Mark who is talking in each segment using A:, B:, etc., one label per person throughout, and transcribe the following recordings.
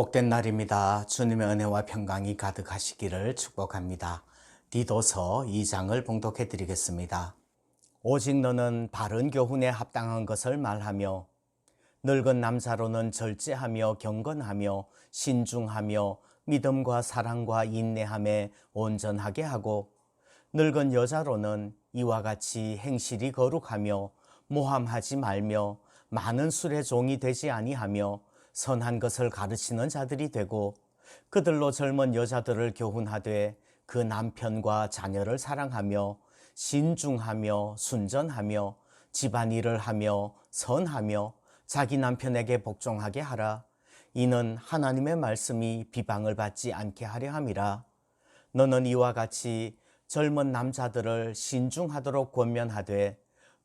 A: 복된 날입니다. 주님의 은혜와 평강이 가득하시기를 축복합니다. 디도서 2장을 봉독해 드리겠습니다. 오직 너는 바른 교훈에 합당한 것을 말하며 늙은 남자로는 절제하며 경건하며 신중하며 믿음과 사랑과 인내함에 온전하게 하고 늙은 여자로는 이와 같이 행실이 거룩하며 모함하지 말며 많은 술의 종이 되지 아니하며 선한 것을 가르치는 자들이 되고 그들로 젊은 여자들을 교훈하되 그 남편과 자녀를 사랑하며 신중하며 순전하며 집안일을 하며 선하며 자기 남편에게 복종하게 하라. 이는 하나님의 말씀이 비방을 받지 않게 하려 함이라. 너는 이와 같이 젊은 남자들을 신중하도록 권면하되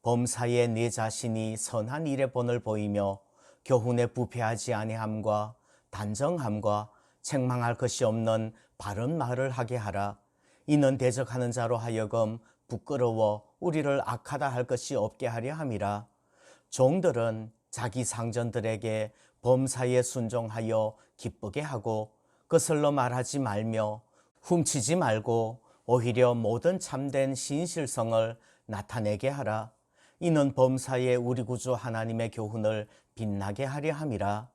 A: 범사에 네 자신이 선한 일의 본을 보이며 교훈에 부패하지 아니함과 단정함과 책망할 것이 없는 바른 말을 하게 하라. 이는 대적하는 자로 하여금 부끄러워 우리를 악하다 할 것이 없게 하려 함이라. 종들은 자기 상전들에게 범사에 순종하여 기쁘게 하고 거슬러 말하지 말며 훔치지 말고 오히려 모든 참된 신실성을 나타내게 하라. 이는 범사에 우리 구주 하나님의 교훈을 빛나게 하려 함이라.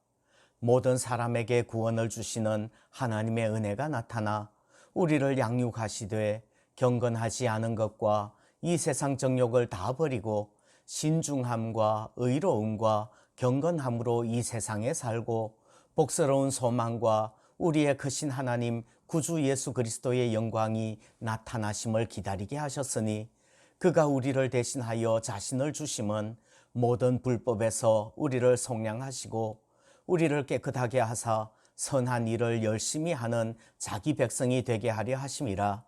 A: 모든 사람에게 구원을 주시는 하나님의 은혜가 나타나 우리를 양육하시되 경건하지 않은 것과 이 세상 정욕을 다 버리고 신중함과 의로움과 경건함으로 이 세상에 살고 복스러운 소망과 우리의 크신 하나님 구주 예수 그리스도의 영광이 나타나심을 기다리게 하셨으니 그가 우리를 대신하여 자신을 주심은 모든 불법에서 우리를 속량하시고 우리를 깨끗하게 하사 선한 일을 열심히 하는 자기 백성이 되게 하려 하심이라.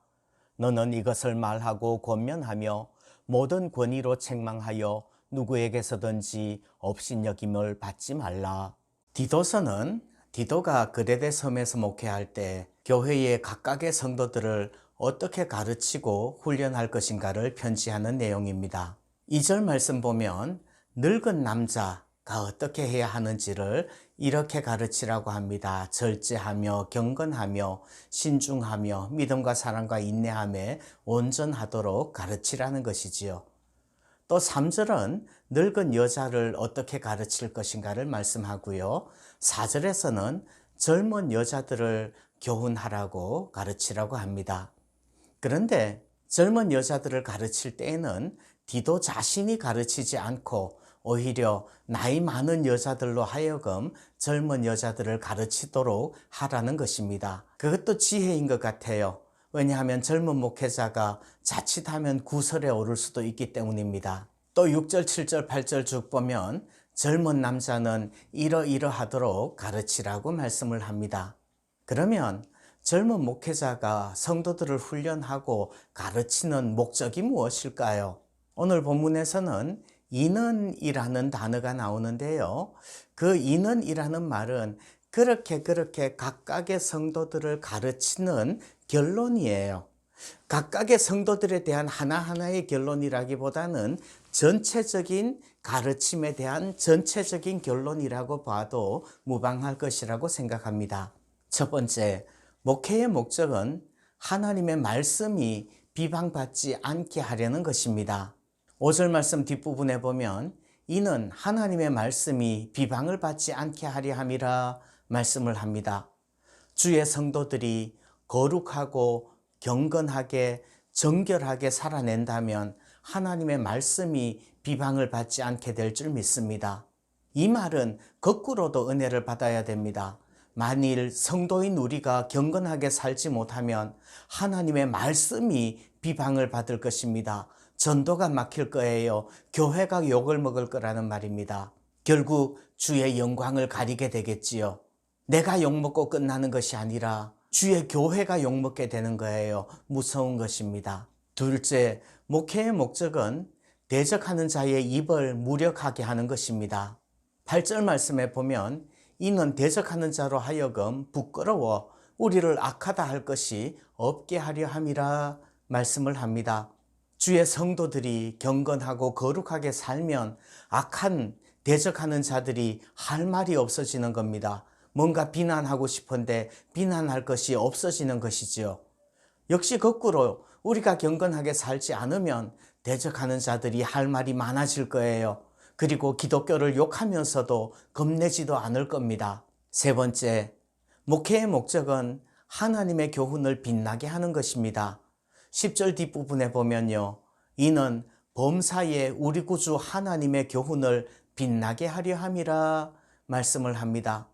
A: 너는 이것을 말하고 권면하며 모든 권위로 책망하여 누구에게서든지 업신여김을 받지 말라. 디도서는 디도가 그레데 섬에서 목회할 때 교회의 각각의 성도들을 어떻게 가르치고 훈련할 것인가를 편지하는 내용입니다. 2절 말씀 보면 늙은 남자가 어떻게 해야 하는지를 이렇게 가르치라고 합니다. 절제하며 경건하며 신중하며 믿음과 사랑과 인내함에 온전하도록 가르치라는 것이지요. 또 3절은 늙은 여자를 어떻게 가르칠 것인가를 말씀하고요. 4절에서는 젊은 여자들을 교훈하라고 가르치라고 합니다. 그런데 젊은 여자들을 가르칠 때에는 디도 자신이 가르치지 않고 오히려 나이 많은 여자들로 하여금 젊은 여자들을 가르치도록 하라는 것입니다. 그것도 지혜인 것 같아요. 왜냐하면 젊은 목회자가 자칫하면 구설에 오를 수도 있기 때문입니다. 또 6절, 7절, 8절 쭉 보면 젊은 남자는 이러이러하도록 가르치라고 말씀을 합니다. 그러면 젊은 목회자가 성도들을 훈련하고 가르치는 목적이 무엇일까요? 오늘 본문에서는 인은이라는 단어가 나오는데요. 그 인은이라는 말은 그렇게 각각의 성도들을 가르치는 결론이에요. 각각의 성도들에 대한 하나하나의 결론이라기보다는 전체적인 가르침에 대한 전체적인 결론이라고 봐도 무방할 것이라고 생각합니다. 첫 번째, 목회의 목적은 하나님의 말씀이 비방받지 않게 하려는 것입니다. 5절 말씀 뒷부분에 보면 이는 하나님의 말씀이 비방을 받지 않게 하려 함이라 말씀을 합니다. 주의 성도들이 거룩하고 경건하게 정결하게 살아낸다면 하나님의 말씀이 비방을 받지 않게 될 줄 믿습니다. 이 말은 거꾸로도 은혜를 받아야 됩니다. 만일 성도인 우리가 경건하게 살지 못하면 하나님의 말씀이 비방을 받을 것입니다. 전도가 막힐 거예요. 교회가 욕을 먹을 거라는 말입니다. 결국 주의 영광을 가리게 되겠지요. 내가 욕먹고 끝나는 것이 아니라 주의 교회가 욕먹게 되는 거예요. 무서운 것입니다. 둘째, 목회의 목적은 대적하는 자의 입을 무력하게 하는 것입니다. 8절 말씀에 보면 이는 대적하는 자로 하여금 부끄러워 우리를 악하다 할 것이 없게 하려 함이라 말씀을 합니다. 주의 성도들이 경건하고 거룩하게 살면 악한 대적하는 자들이 할 말이 없어지는 겁니다. 뭔가 비난하고 싶은데 비난할 것이 없어지는 것이지요. 역시 거꾸로 우리가 경건하게 살지 않으면 대적하는 자들이 할 말이 많아질 거예요. 그리고 기독교를 욕하면서도 겁내지도 않을 겁니다. 세 번째, 목회의 목적은 하나님의 교훈을 빛나게 하는 것입니다. 10절 뒷부분에 보면요. 이는 범사에 우리 구주 하나님의 교훈을 빛나게 하려 함이라 말씀을 합니다.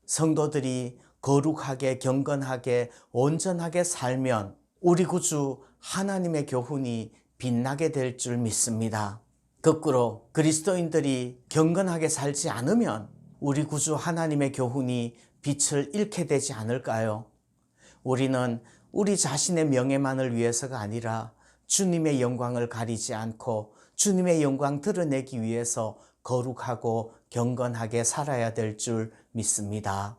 A: 성도들이 거룩하게 경건하게 온전하게 살면 우리 구주 하나님의 교훈이 빛나게 될 줄 믿습니다. 거꾸로 그리스도인들이 경건하게 살지 않으면 우리 구주 하나님의 교훈이 빛을 잃게 되지 않을까요? 우리는 우리 자신의 명예만을 위해서가 아니라 주님의 영광을 가리지 않고 주님의 영광 드러내기 위해서 거룩하고 경건하게 살아야 될 줄 믿습니다.